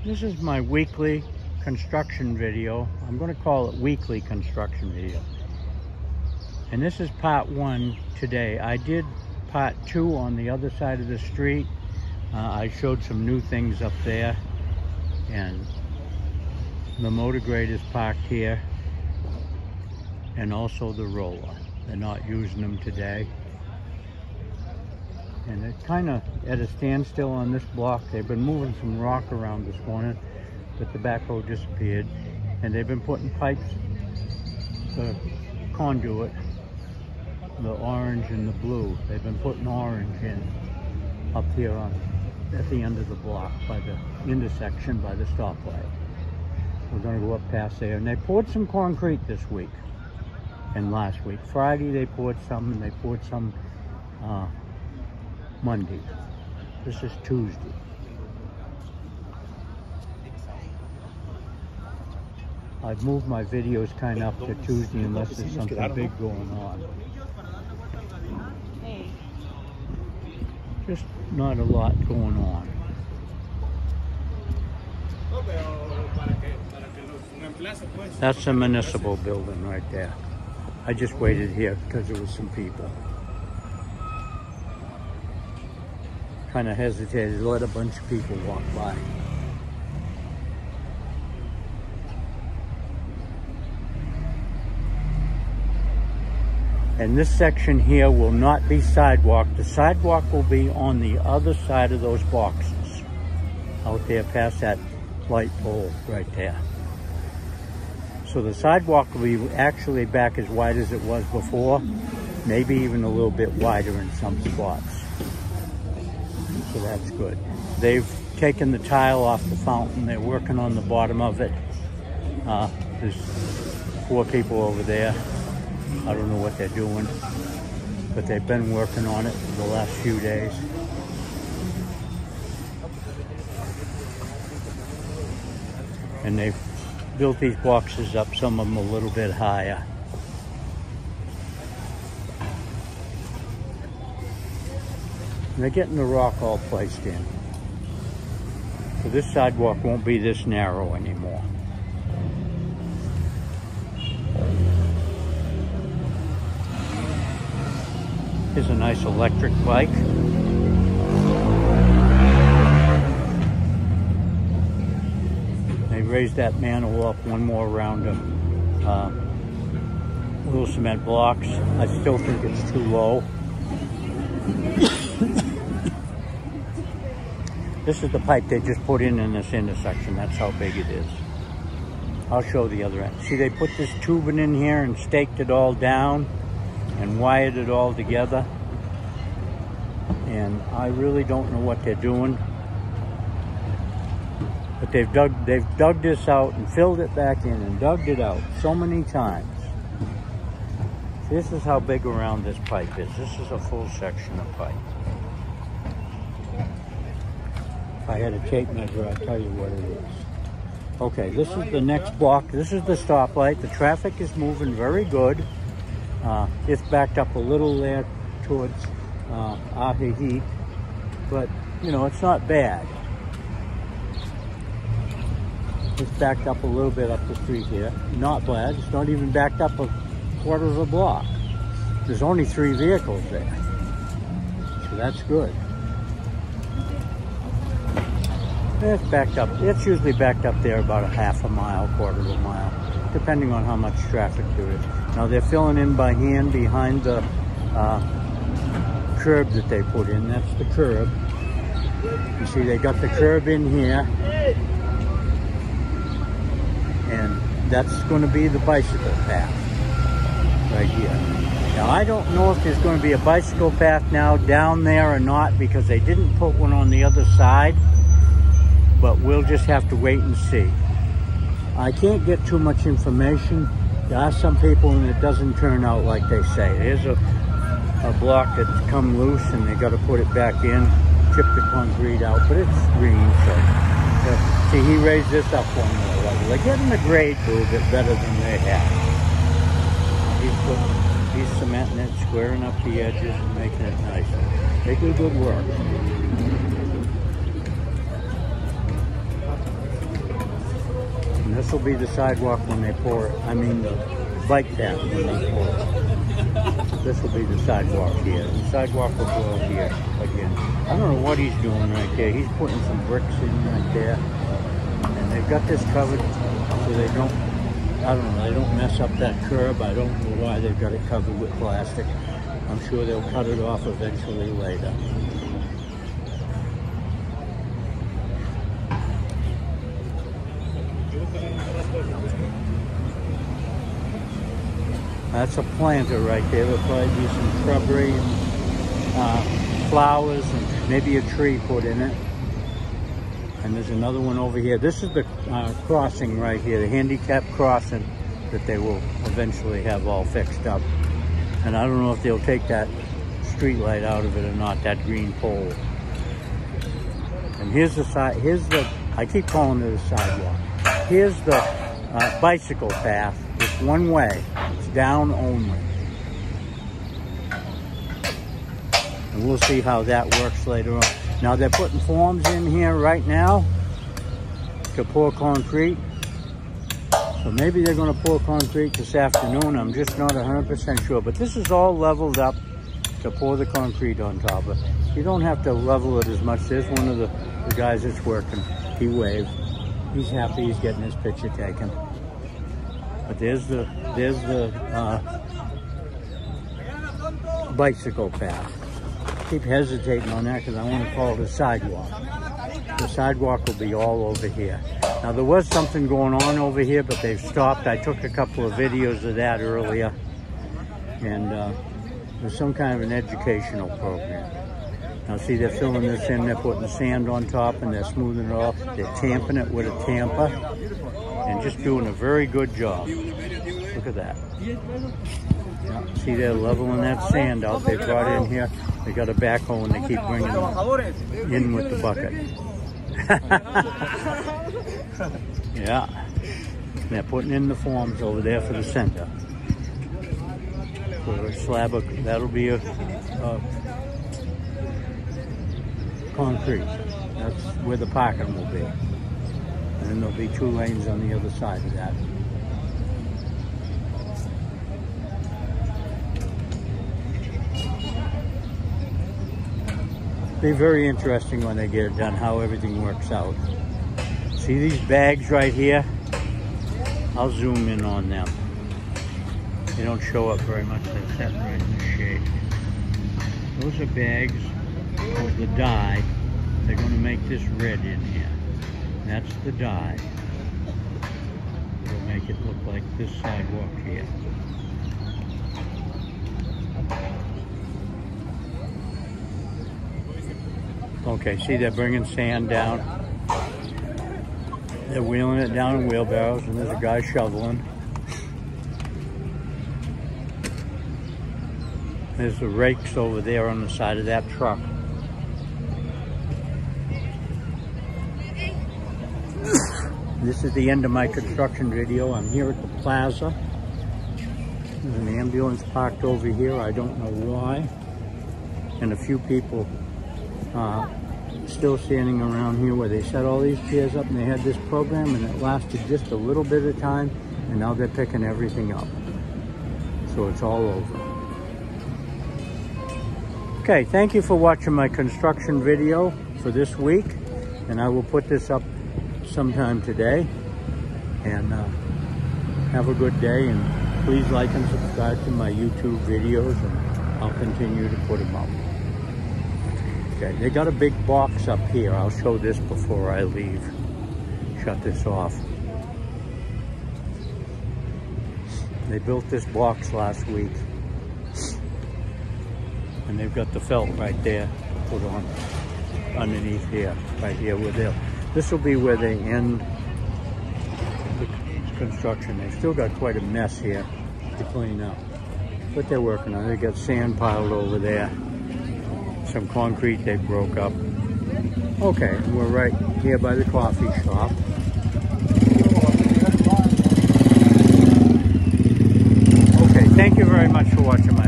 This is my weekly construction video. I'm going to call it weekly construction video. And this is part 1 today. I did part 2 on the other side of the street. I showed some new things up there. And the motor grade is parked here. And also the roller. They're not using them today. And it's kind of at a standstill on this block. They've been moving some rock around this morning, but the backhoe disappeared. And they've been putting pipes, the conduit, the orange and the blue. They've been putting orange in up here at the end of the block by the intersection by the stoplight. We're going to go up past there. And they poured some concrete this week and last week. Friday they poured some, and they poured some Monday. This is Tuesday. I've moved my videos kind of up to Tuesday unless there's something big going on. Just not a lot going on. That's the municipal building right there. I just waited here because there was some people. Kind of hesitated to let a bunch of people walk by. And this section here will not be sidewalk. The sidewalk will be on the other side of those boxes. Out there past that light pole right there. So the sidewalk will be actually back as wide as it was before. Maybe even a little bit wider in some spots. So that's good. They've taken the tile off the fountain. They're working on the bottom of it. There's 4 people over there. I don't know what they're doing, but they've been working on it for the last few days. And they've built these boxes up, some of them a little bit higher. And they're getting the rock all placed in. So this sidewalk won't be this narrow anymore. Here's a nice electric bike. They raised that manhole up one more round of little cement blocks. I still think it's too low. This is the pipe they just put in this intersection. That's how big it is. I'll show the other end. See, they put this tubing in here and staked it all down and wired it all together. And I really don't know what they're doing. But they've dug this out and filled it back in and dug it out so many times. This is how big around this pipe is. This is a full section of pipe. If I had a tape measure, I'd tell you what it is. Okay, this is the next block. This is the stoplight. The traffic is moving very good. It's backed up a little there towards Ahihit, but you know, it's not bad. It's backed up a little bit up the street here. Not bad. It's not even backed up a quarter of a block. There's only 3 vehicles there, so that's good. It's backed up. It's usually backed up there about a half a mile, quarter of a mile, depending on how much traffic there is. Now they're filling in by hand behind the curb that they put in. That's the curb. You see, they got the curb in here, and that's going to be the bicycle path right here. Now I don't know if there's going to be a bicycle path now down there or not, because they didn't put one on the other side. But we'll just have to wait and see. I can't get too much information. There are some people and it doesn't turn out like they say. There's a block that's come loose and they got to put it back in, chip the concrete out, but it's green. So see, he raised this up one more level. They're getting the grade a little bit better than they have. He's cementing it, squaring up the edges and making it nicer. They do good work. will be the sidewalk when they pour it. I mean the bike path when they pour it. This will be the sidewalk here. The sidewalk will go here again. I don't know what he's doing right there. He's putting some bricks in right there. And they've got this covered so they don't, I don't know, they don't mess up that curb. I don't know why they've got it covered with plastic. I'm sure they'll cut it off eventually later. That's a planter right there. There'll probably be some shrubbery and flowers and maybe a tree put in it. And there's another one over here. This is the crossing right here, the handicap crossing that they will eventually have all fixed up. And I don't know if they'll take that street light out of it or not, that green pole. And here's the side, I keep calling it a sidewalk. Here's the bicycle path. It's one way, it's down only. And we'll see how that works later on. Now they're putting forms in here right now to pour concrete. So maybe they're going to pour concrete this afternoon. I'm just not 100% sure. But this is all leveled up to pour the concrete on top of it. You don't have to level it as much. There's one of the guys that's working. He waved. He's happy he's getting his picture taken. But there's the bicycle path. I keep hesitating on that because I want to call it a sidewalk. The sidewalk will be all over here. Now there was something going on over here, but they've stopped. I took a couple of videos of that earlier. And there's some kind of an educational program. Now see, they're filling this in, they're putting sand on top and they're smoothing it off. They're tamping it with a tamper and just doing a very good job. Look at that. Now, see, they're leveling that sand out. They brought in here. They got a backhoe and they keep bringing it in with the bucket. Yeah. They're putting in the forms over there for the center. For a slab of, that'll be a concrete. That's where the parking will be. And then there'll be 2 lanes on the other side of that. Be very interesting when they get it done, how everything works out. See these bags right here? I'll zoom in on them. They don't show up very much. They're set right in the shade. Those are bags of the dye. They're going to make this red in here. That's the dye. It'll make it look like this sidewalk here. Okay, see, they're bringing sand down. They're wheeling it down in wheelbarrows, and there's a guy shoveling. There's the rakes over there on the side of that truck. This is the end of my construction video. I'm here at the plaza. There's an ambulance parked over here. I don't know why. And a few people still standing around here where they set all these chairs up and they had this program and it lasted just a little bit of time and now they're picking everything up. So it's all over. Okay, thank you for watching my construction video for this week, and I will put this up sometime today. And have a good day, and please like and subscribe to my YouTube videos, and I'll continue to put them up. Okay, they got a big box up here. I'll show this before I leave. Shut this off. They built this box last week. And they've got the felt right there put on underneath here, right here where they'll, this will be where they end the construction. They've still got quite a mess here to clean up, but they're working on it. They got sand piled over there, some concrete they broke up. Okay, we're right here by the coffee shop. Okay, thank you very much for watching my